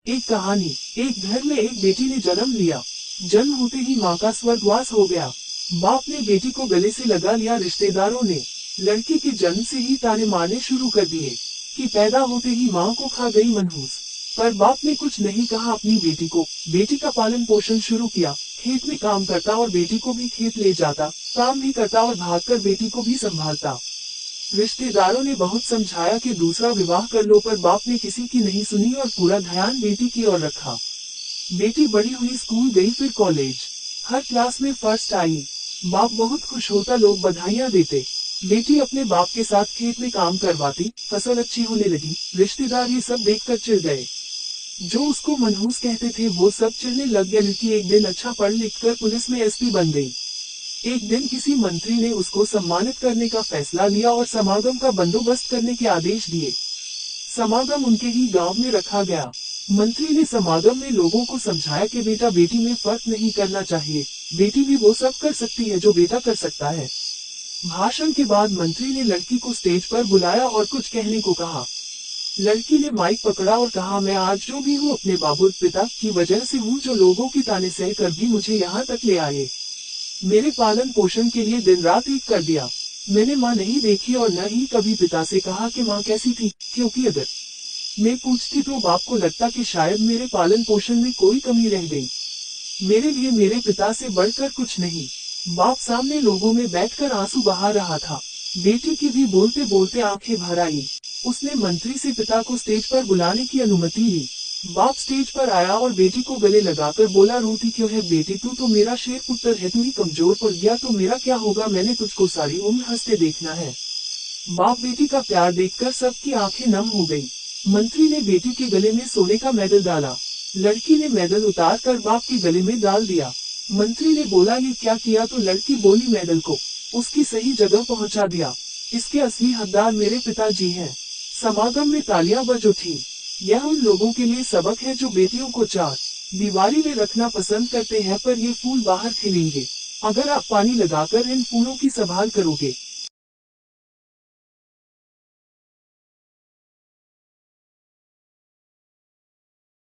एक कहानी। एक घर में एक बेटी ने जन्म लिया। जन्म होते ही माँ का स्वर्गवास हो गया। बाप ने बेटी को गले से लगा लिया। रिश्तेदारों ने लड़की के जन्म से ही ताने मारने शुरू कर दिए कि पैदा होते ही माँ को खा गई मनहूस। पर बाप ने कुछ नहीं कहा अपनी बेटी को। बेटी का पालन पोषण शुरू किया। खेत में काम करता और बेटी को भी खेत ले जाता। काम भी करता और भागकर बेटी को भी संभालता। रिश्तेदारों ने बहुत समझाया कि दूसरा विवाह कर लो, पर बाप ने किसी की नहीं सुनी और पूरा ध्यान बेटी की ओर रखा। बेटी बड़ी हुई, स्कूल गई, फिर कॉलेज। हर क्लास में फर्स्ट आई। बाप बहुत खुश होता, लोग बधाइयां देते। बेटी अपने बाप के साथ खेत में काम करवाती, फसल अच्छी होने लगी। रिश्तेदार ये सब देखकर चिढ़ गए। जो उसको मनहूस कहते थे वो सब चिढ़ने लग गए। लड़की एक दिन अच्छा पढ़ लिख कर पुलिस में एसपी बन गई। एक दिन किसी मंत्री ने उसको सम्मानित करने का फैसला लिया और समागम का बंदोबस्त करने के आदेश दिए। समागम उनके ही गांव में रखा गया। मंत्री ने समागम में लोगों को समझाया कि बेटा बेटी में फर्क नहीं करना चाहिए। बेटी भी वो सब कर सकती है जो बेटा कर सकता है। भाषण के बाद मंत्री ने लड़की को स्टेज पर बुलाया और कुछ कहने को कहा। लड़की ने माइक पकड़ा और कहा, मैं आज जो भी हूँ अपने बाबू पिता की वजह से हूँ, जो लोगों की ताने सह कर भी मुझे यहाँ तक ले आए। मेरे पालन पोषण के लिए दिन रात एक कर दिया। मैंने माँ नहीं देखी और न ही कभी पिता से कहा कि माँ कैसी थी, क्योंकि अगर मैं पूछती तो बाप को लगता कि शायद मेरे पालन पोषण में कोई कमी रह गई। मेरे लिए मेरे पिता से बढ़कर कुछ नहीं। बाप सामने लोगों में बैठकर आंसू बहा रहा था। बेटी की भी बोलते बोलते आंखें भर आई। उसने मंत्री से पिता को स्टेज पर बुलाने की अनुमति ली। बाप स्टेज पर आया और बेटी को गले लगाकर बोला, रोती क्यों है बेटी, तू तो मेरा शेर पुत्र है, तू ही कमजोर पड़ गया तो मेरा क्या होगा, मैंने तुझको सारी उम्र हंसते देखना है। बाप बेटी का प्यार देखकर सबकी आंखें नम हो गई। मंत्री ने बेटी के गले में सोने का मेडल डाला। लड़की ने मेडल उतार कर बाप के गले में डाल दिया। मंत्री ने बोला, ये क्या किया, तो लड़की बोली, मेडल को उसकी सही जगह पहुंचा दिया। इसके असली हकदार मेरे पिताजी हैं। समागम में तालियां बज उठी। यह उन लोगों के लिए सबक है जो बेटियों को चार दीवारी में रखना पसंद करते हैं, पर ये फूल बाहर खिलेंगे अगर आप पानी लगाकर इन फूलों की संभाल करोगे।